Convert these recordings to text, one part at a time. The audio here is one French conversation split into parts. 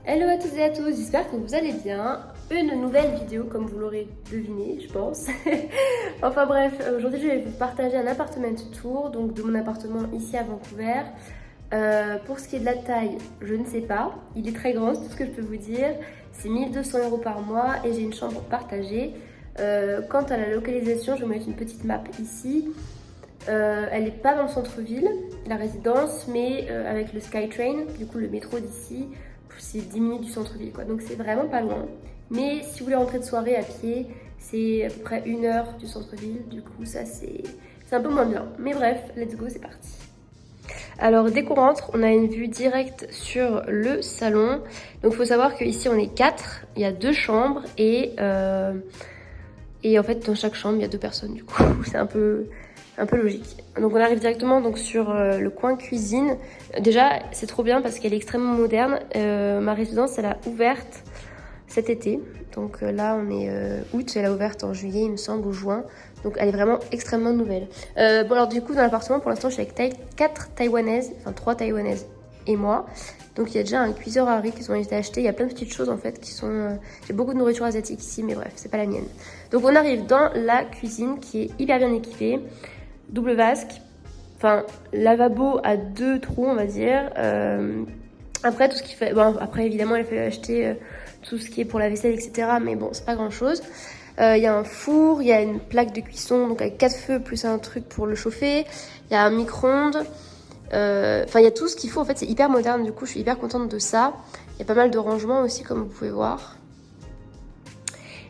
Hello à toutes et à tous, j'espère que vous allez bien. Une nouvelle vidéo comme vous l'aurez deviné, je pense. Enfin bref, aujourd'hui je vais vous partager un appartement tour, donc de mon appartement ici à Vancouver. Pour ce qui est de la taille, je ne sais pas. Il est très grand, c'est tout ce que je peux vous dire. C'est 1 200 € par mois et j'ai une chambre partagée. Quant à la localisation, je vais vous mettre une petite map ici. Elle n'est pas dans le centre-ville, la résidence, mais avec le SkyTrain, du coup le métro d'ici, c'est 10 minutes du centre-ville, quoi. Donc c'est vraiment pas loin. Mais si vous voulez rentrer de soirée à pied, c'est à peu près 1 heure du centre-ville. Du coup, ça c'est un peu moins bien. Mais bref, let's go, c'est parti. Alors dès qu'on rentre, on a une vue directe sur le salon. Donc il faut savoir qu'ici on est 4, il y a 2 chambres et en fait dans chaque chambre il y a 2 personnes du coup. C'est un peu logique. Donc on arrive directement donc sur le coin cuisine. Déjà c'est trop bien parce qu'elle est extrêmement moderne. Ma résidence elle a ouverte cet été. Donc là on est août, elle a ouverte en juillet il me semble ou juin. Donc elle est vraiment extrêmement nouvelle. Bon alors du coup dans l'appartement pour l'instant je suis avec 4 Taïwanaises, enfin 3 Taïwanaises et moi. Donc il y a déjà un cuiseur à riz qui ont été achetés. Il y a plein de petites choses en fait qui sont... J'ai beaucoup de nourriture asiatique ici mais bref c'est pas la mienne. Donc on arrive dans la cuisine qui est hyper bien équipée. Double vasque, enfin lavabo à 2 trous on va dire. Après tout ce qui fait, bon après évidemment il fait acheter tout ce qui est pour la vaisselle etc. Mais bon c'est pas grand chose. Il y a un four, il y a une plaque de cuisson donc avec 4 feux plus un truc pour le chauffer. Il y a un micro-ondes. Enfin il y a tout ce qu'il faut en fait, c'est hyper moderne du coup je suis hyper contente de ça. Il y a pas mal de rangements aussi comme vous pouvez voir.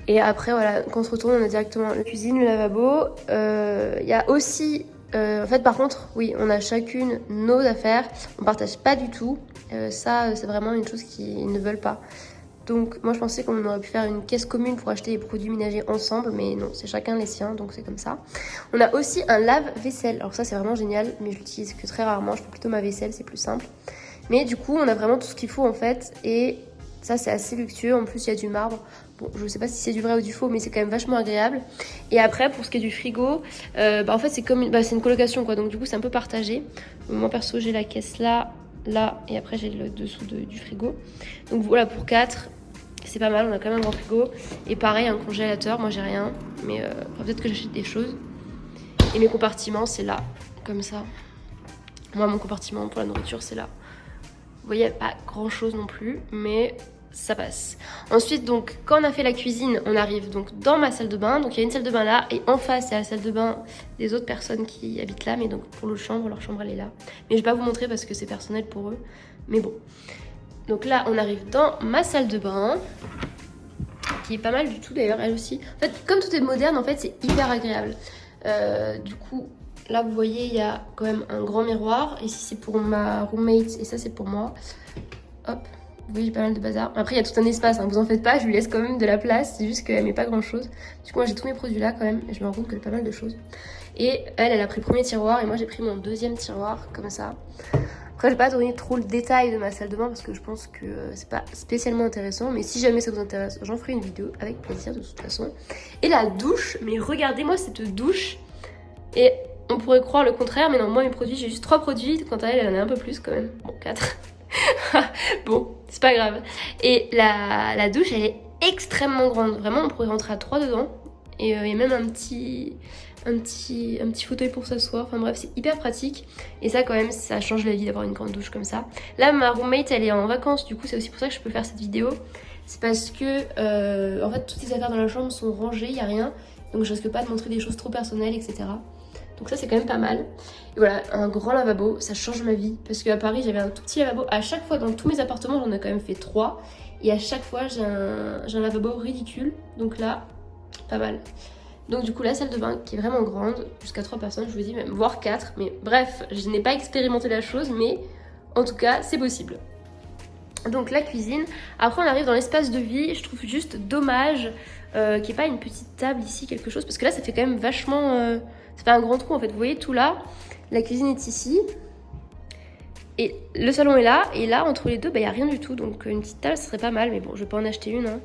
Et après, voilà, quand on se retourne, on a directement la cuisine, le lavabo. Il y a aussi... en fait, par contre, oui, on a chacune nos affaires. On partage pas du tout. Ça, c'est vraiment une chose qu'ils ne veulent pas. Donc, moi, je pensais qu'on aurait pu faire une caisse commune pour acheter les produits ménagers ensemble. Mais non, c'est chacun les siens, donc c'est comme ça. On a aussi un lave-vaisselle. Alors ça, c'est vraiment génial, mais je l'utilise que très rarement. Je fais plutôt ma vaisselle, c'est plus simple. Mais du coup, on a vraiment tout ce qu'il faut, en fait. Et... ça c'est assez luxueux, en plus il y a du marbre. Bon, je sais pas si c'est du vrai ou du faux, mais c'est quand même vachement agréable. Et après, pour ce qui est du frigo, en fait c'est comme c'est une colocation quoi, donc du coup c'est un peu partagé. Moi perso j'ai la caisse là, et après j'ai le dessous du frigo. Donc voilà, pour 4, c'est pas mal, on a quand même un grand frigo. Et pareil, un congélateur, moi j'ai rien, mais peut-être que j'achète des choses. Et mes compartiments, c'est là, comme ça. Moi mon compartiment pour la nourriture, c'est là. Vous voyez, pas grand chose non plus, mais ça passe. Ensuite, donc, quand on a fait la cuisine, on arrive donc dans ma salle de bain. Donc, il y a une salle de bain là, et en face, il y a la salle de bain des autres personnes qui habitent là. Mais donc, pour leur chambre, elle est là. Mais je vais pas vous montrer parce que c'est personnel pour eux. Mais bon. Donc là, on arrive dans ma salle de bain, qui est pas mal du tout d'ailleurs, elle aussi. En fait, comme tout est moderne, en fait, c'est hyper agréable. Du coup... là, vous voyez, il y a quand même un grand miroir. Ici, c'est pour ma roommate et ça, c'est pour moi. Hop, vous voyez, j'ai pas mal de bazar. Après, il y a tout un espace, hein, vous en faites pas, je lui laisse quand même de la place. C'est juste qu'elle met pas grand-chose. Du coup, moi, j'ai tous mes produits là quand même et je me rends compte qu'il y a pas mal de choses. Et elle a pris le premier tiroir et moi, j'ai pris mon deuxième tiroir, comme ça. Après, je vais pas donner trop le détail de ma salle de bain parce que je pense que c'est pas spécialement intéressant. Mais si jamais ça vous intéresse, j'en ferai une vidéo avec plaisir de toute façon. Et la douche, mais regardez-moi cette douche. Et... on pourrait croire le contraire, mais non, moi mes produits, j'ai juste 3 produits, quant à elle, elle en a un peu plus quand même. Bon, 4. Bon, c'est pas grave. Et la douche, elle est extrêmement grande. Vraiment, on pourrait rentrer à 3 dedans. Et il y a même un petit fauteuil pour s'asseoir. Enfin bref, c'est hyper pratique. Et ça, quand même, ça change la vie d'avoir une grande douche comme ça. Là, ma roommate, elle est en vacances. Du coup, c'est aussi pour ça que je peux faire cette vidéo. C'est parce que, en fait, toutes les affaires dans la chambre sont rangées, il n'y a rien. Donc, je risque pas de montrer des choses trop personnelles, etc. Donc ça c'est quand même pas mal. Et voilà, un grand lavabo, ça change ma vie. Parce qu'à Paris j'avais un tout petit lavabo. À chaque fois dans tous mes appartements j'en ai quand même fait 3. Et à chaque fois j'ai un lavabo ridicule. Donc là, pas mal. Donc du coup la salle de bain qui est vraiment grande, jusqu'à 3 personnes je vous dis, même voire 4. Mais bref, je n'ai pas expérimenté la chose, mais en tout cas c'est possible. Donc la cuisine. Après on arrive dans l'espace de vie. Je trouve juste dommage qu'il n'y ait pas une petite table ici, quelque chose. Parce que là ça fait quand même vachement... ça fait un grand trou en fait, vous voyez tout là, la cuisine est ici, et le salon est là, et là entre les deux, il n'y a rien du tout, donc une petite table ça serait pas mal, mais bon je vais pas en acheter une. Hein.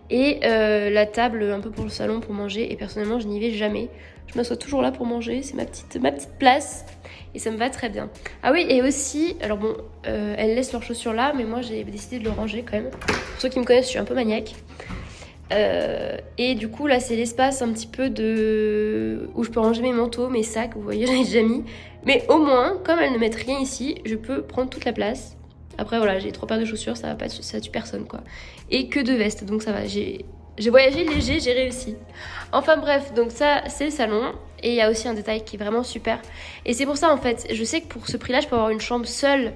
Et la table un peu pour le salon pour manger, et personnellement je n'y vais jamais, je m'assois toujours là pour manger, c'est ma petite place. et ça me va très bien. Ah oui, et aussi, alors bon, elles laissent leurs chaussures là, mais moi j'ai décidé de le ranger quand même. Pour ceux qui me connaissent, je suis un peu maniaque. Et du coup là c'est l'espace un petit peu où je peux ranger mes manteaux, mes sacs, vous voyez j'en ai déjà mis. Mais au moins, comme elles ne mettent rien ici, je peux prendre toute la place. Après voilà, j'ai 3 paires de chaussures, ça va pas, ça tue personne quoi. Et que 2 vestes, donc ça va, j'ai voyagé léger, j'ai réussi. Enfin bref, donc ça c'est le salon. Et il y a aussi un détail qui est vraiment super. Et c'est pour ça en fait, je sais que pour ce prix là je peux avoir une chambre seule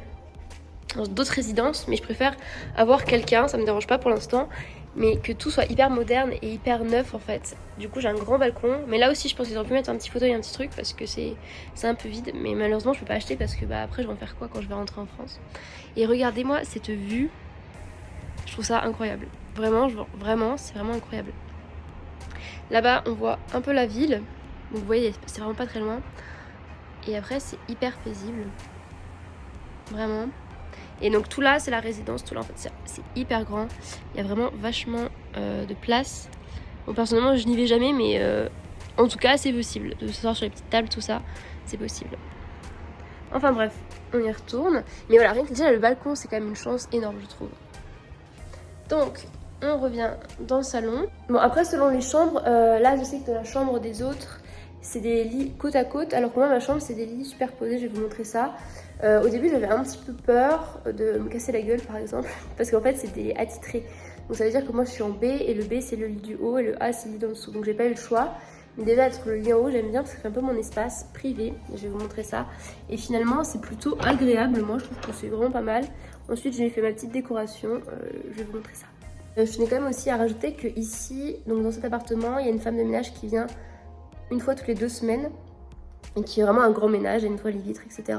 dans d'autres résidences, mais je préfère avoir quelqu'un, ça me dérange pas pour l'instant, mais que tout soit hyper moderne et hyper neuf en fait. Du coup j'ai un grand balcon, mais là aussi je pense qu'ils auraient pu mettre un petit fauteuil, un petit truc, parce que c'est un peu vide, mais malheureusement je peux pas acheter parce que bah après je vais en faire quoi quand je vais rentrer en France. Et regardez-moi cette vue, je trouve ça incroyable. Vraiment, vraiment c'est vraiment incroyable. Là-bas on voit un peu la ville, donc vous voyez c'est vraiment pas très loin. Et après c'est hyper paisible, vraiment. Et donc tout là c'est la résidence, tout là en fait c'est hyper grand, il y a vraiment vachement de place. Bon personnellement je n'y vais jamais, mais en tout cas c'est possible de s'asseoir sur les petites tables, tout ça c'est possible. Enfin bref, on y retourne. Mais voilà, rien que déjà le balcon c'est quand même une chance énorme je trouve. Donc on revient dans le salon. Bon après selon les chambres, là je sais que dans la chambre des autres c'est des lits côte à côte, alors que moi ma chambre c'est des lits superposés, je vais vous montrer ça. Au début j'avais un petit peu peur de me casser la gueule par exemple, parce qu'en fait c'est des attitrés. Donc ça veut dire que moi je suis en B et le B c'est le lit du haut et le A c'est le lit d'en dessous. Donc j'ai pas eu le choix. Mais déjà être le lit en haut j'aime bien parce que c'est un peu mon espace privé. Je vais vous montrer ça. Et finalement c'est plutôt agréable, moi je trouve que c'est vraiment pas mal. Ensuite j'ai fait ma petite décoration, je vais vous montrer ça. Je tenais quand même aussi à rajouter que ici, donc dans cet appartement, il y a une femme de ménage qui vient une fois toutes les 2 semaines et qui est vraiment un grand ménage, elle nettoie les vitres, etc.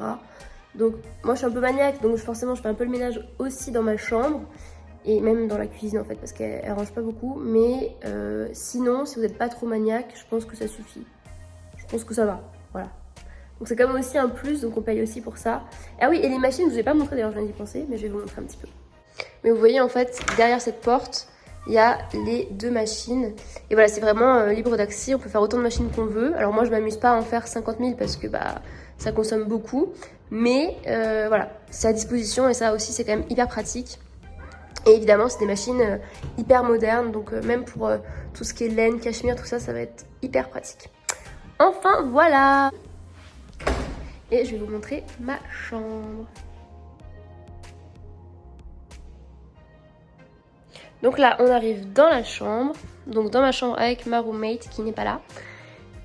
Donc moi je suis un peu maniaque, donc forcément je fais un peu le ménage aussi dans ma chambre et même dans la cuisine en fait parce qu'elle range pas beaucoup. Mais sinon si vous n'êtes pas trop maniaque, je pense que ça suffit. Je pense que ça va, voilà. Donc c'est quand même aussi un plus, donc on paye aussi pour ça. Ah oui, et les machines, je vous ai pas montré d'ailleurs, je viens d'y penser, mais je vais vous montrer un petit peu. Mais vous voyez en fait derrière cette porte, il y a les 2 machines. Et voilà, c'est vraiment libre d'accès, on peut faire autant de machines qu'on veut. Alors moi je m'amuse pas à en faire 50 000 parce que bah ça consomme beaucoup. Mais voilà, c'est à disposition et ça aussi c'est quand même hyper pratique. Et évidemment c'est des machines hyper modernes, donc même pour tout ce qui est laine, cachemire, tout ça, ça va être hyper pratique. Enfin voilà. Et je vais vous montrer ma chambre. Donc là on arrive dans la chambre, donc dans ma chambre avec ma roommate qui n'est pas là.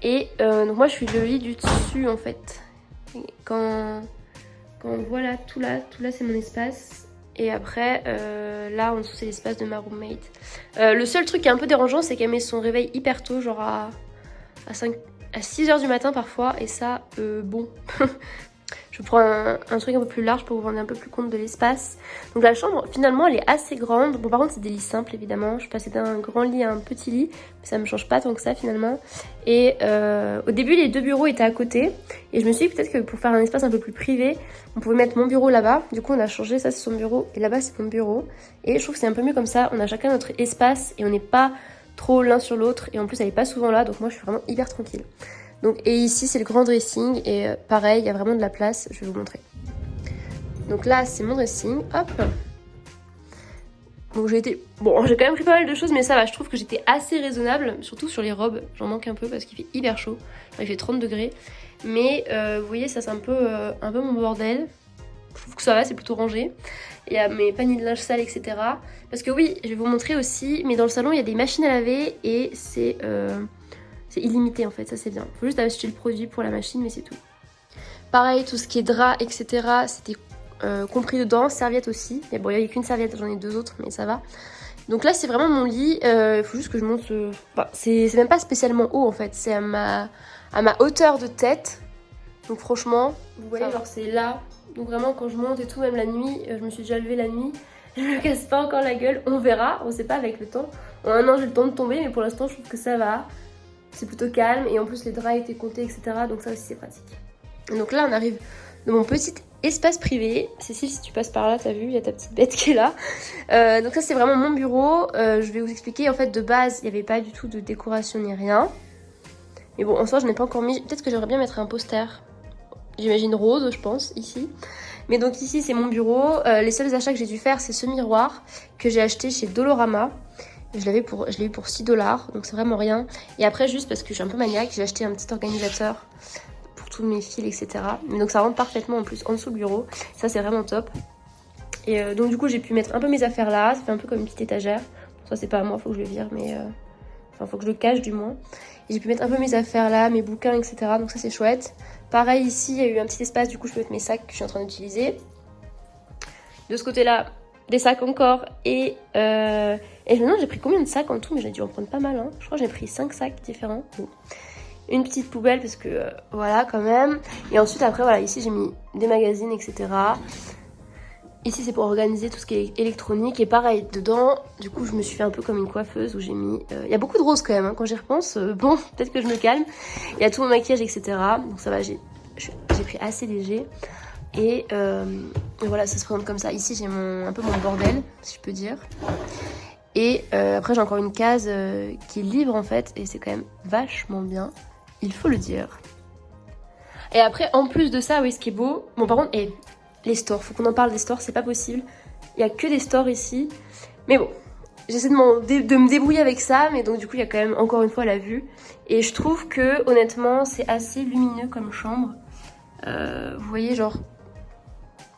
Et donc moi je suis le lit du dessus en fait. Quand on voit là, tout là c'est mon espace. Et après là en dessous c'est l'espace de ma roommate. Le seul truc qui est un peu dérangeant c'est qu'elle met son réveil hyper tôt, genre à 6h du matin parfois. Et ça bon je prends un truc un peu plus large pour vous rendre un peu plus compte de l'espace. Donc la chambre finalement elle est assez grande. Bon par contre c'est des lits simples évidemment. Je suis passée d'un grand lit à un petit lit, mais ça me change pas tant que ça finalement. Et au début les 2 bureaux étaient à côté. Et je me suis dit peut-être que pour faire un espace un peu plus privé, on pouvait mettre mon bureau là-bas. Du coup on a changé, ça c'est son bureau et là-bas c'est mon bureau. Et je trouve que c'est un peu mieux comme ça, on a chacun notre espace et on n'est pas trop l'un sur l'autre. Et en plus elle est pas souvent là, donc moi je suis vraiment hyper tranquille. Donc, et ici c'est le grand dressing et pareil il y a vraiment de la place, je vais vous montrer. Donc là c'est mon dressing, hop. Donc j'ai quand même pris pas mal de choses mais ça va, je trouve que j'étais assez raisonnable, surtout sur les robes, j'en manque un peu parce qu'il fait hyper chaud, il fait 30 degrés. Mais vous voyez ça c'est un peu mon bordel, je trouve que ça va, c'est plutôt rangé. Il y a mes paniers de linge sale etc. Parce que oui, je vais vous montrer aussi, mais dans le salon il y a des machines à laver et c'est illimité en fait, ça c'est bien. Faut juste acheter le produit pour la machine mais c'est tout. Pareil, tout ce qui est drap, etc. c'était compris dedans, serviette aussi. Et bon, il n'y avait qu'une serviette, j'en ai 2 autres mais ça va. Donc là c'est vraiment mon lit, il faut juste que je monte... Enfin, c'est même pas spécialement haut en fait, c'est à ma hauteur de tête. Donc franchement, vous voyez genre c'est là. Donc vraiment quand je monte et tout, même la nuit, je me suis déjà levée la nuit. Je me casse pas encore la gueule, on verra, on sait pas avec le temps. En un an j'ai le temps de tomber mais pour l'instant je trouve que ça va. C'est plutôt calme et en plus les draps étaient comptés etc. Donc ça aussi c'est pratique. Et donc là on arrive dans mon petit espace privé. Cécile si tu passes par là t'as vu, il y a ta petite bête qui est là. Donc ça c'est vraiment mon bureau. Je vais vous expliquer en fait de base il n'y avait pas du tout de décoration ni rien. Mais bon en soi je n'ai pas encore mis, peut-être que j'aimerais bien mettre un poster. j'imagine rose, je pense, ici. Mais donc ici, c'est mon bureau. Les seuls achats que j'ai dû faire, c'est ce miroir que j'ai acheté chez Dolorama. Je l'ai eu pour 6 $, donc c'est vraiment rien. Et après, juste parce que je suis un peu maniaque, j'ai acheté un petit organisateur pour tous mes fils, etc. Mais donc ça rentre parfaitement en plus en dessous du bureau. Ça, c'est vraiment top. Et donc du coup, j'ai pu mettre un peu mes affaires là. Ça fait un peu comme une petite étagère. Ça, c'est pas à moi, faut que je le vire, mais... Enfin, faut que je le cache du moins. Et j'ai pu mettre un peu mes affaires là, mes bouquins, etc. Donc ça, c'est chouette. Pareil, ici, il y a eu un petit espace. Du coup, je peux mettre mes sacs que je suis en train d'utiliser. De ce côté-là, des sacs encore. Et maintenant, j'ai pris combien de sacs en tout? Mais j'ai dû en prendre pas mal. Hein. Je crois que j'ai pris 5 sacs différents. Bon. Une petite poubelle parce que voilà, quand même. Et ensuite, après, voilà, ici, j'ai mis des magazines, etc. Ici, c'est pour organiser tout ce qui est électronique. Et pareil, dedans, du coup, je me suis fait un peu comme une coiffeuse où j'ai mis... Il y a beaucoup de roses quand même, hein, quand j'y repense. Bon, peut-être que je me calme. Il y a tout mon maquillage, etc. Donc ça va, j'ai pris assez léger. Et voilà, ça se présente comme ça. Ici, j'ai un peu mon bordel, si je peux dire. Et après, j'ai encore une case qui est libre, en fait. Et c'est quand même vachement bien, il faut le dire. Et après, en plus de ça, oui, ce qui est beau... Bon, par contre, les stores, faut qu'on en parle des stores, c'est pas possible. Il y a que des stores ici. Mais bon, j'essaie de me débrouiller avec ça. Mais donc, du coup, il y a quand même, encore une fois, la vue. Et je trouve que, honnêtement, c'est assez lumineux comme chambre. Vous voyez, genre...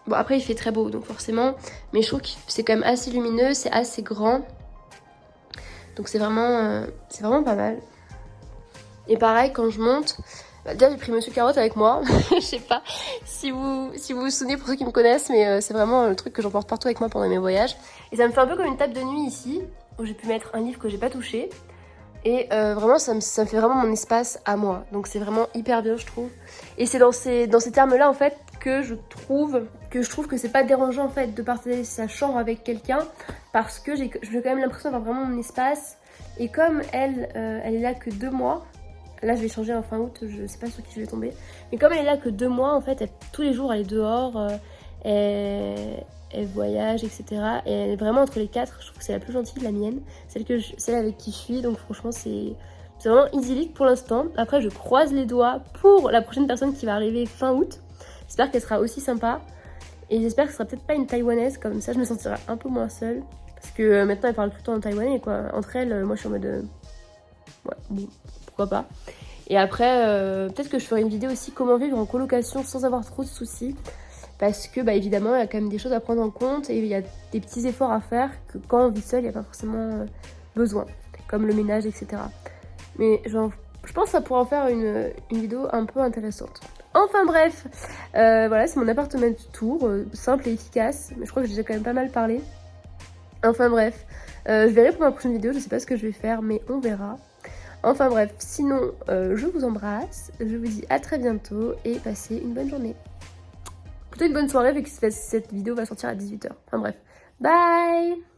Bon, après, il fait très beau, donc forcément. Mais je trouve que c'est quand même assez lumineux, c'est assez grand. Donc, c'est vraiment pas mal. Et pareil, quand je monte... Bah, déjà, j'ai pris Monsieur Carotte avec moi. Je sais pas si vous vous souvenez, pour ceux qui me connaissent, mais c'est vraiment le truc que j'emporte partout avec moi pendant mes voyages. Et ça me fait un peu comme une table de nuit ici, où j'ai pu mettre un livre que j'ai pas touché. Et vraiment, ça me fait vraiment mon espace à moi. Donc c'est vraiment hyper bien, je trouve. Et c'est dans ces termes-là, en fait, que je trouve que c'est pas dérangeant, en fait, de partager sa chambre avec quelqu'un. Parce que j'ai quand même l'impression d'avoir vraiment mon espace. Et comme elle est là que 2 mois... Là, je vais changer en fin août, je sais pas sur qui je vais tomber. Mais comme elle est là que 2 mois, en fait, tous les jours, elle est dehors, elle voyage, etc. Et elle est vraiment entre les 4. Je trouve que c'est la plus gentille, la mienne. Celle avec qui je suis. Donc franchement, c'est vraiment idyllique pour l'instant. Après, je croise les doigts pour la prochaine personne qui va arriver fin août. J'espère qu'elle sera aussi sympa. Et j'espère que ce sera peut-être pas une taïwanaise. Comme ça, je me sentirai un peu moins seule. Parce que maintenant, elle parle tout le temps en taïwanais, quoi. Entre elles, moi, je suis en mode... Ouais, bon, pourquoi pas. Et après, peut-être que je ferai une vidéo aussi comment vivre en colocation sans avoir trop de soucis. Parce que, bah, évidemment, il y a quand même des choses à prendre en compte et il y a des petits efforts à faire que quand on vit seul, il n'y a pas forcément besoin. Comme le ménage, etc. Mais je pense que ça pourra en faire une vidéo un peu intéressante. Enfin bref, voilà, c'est mon appartement de tour, simple et efficace. Mais je crois que j'ai déjà quand même pas mal parlé. Enfin bref, je verrai pour ma prochaine vidéo, je sais pas ce que je vais faire, mais on verra. Enfin bref, sinon, je vous embrasse, je vous dis à très bientôt et passez une bonne journée. Plutôt une bonne soirée vu que cette vidéo va sortir à 18 h. Enfin bref, bye!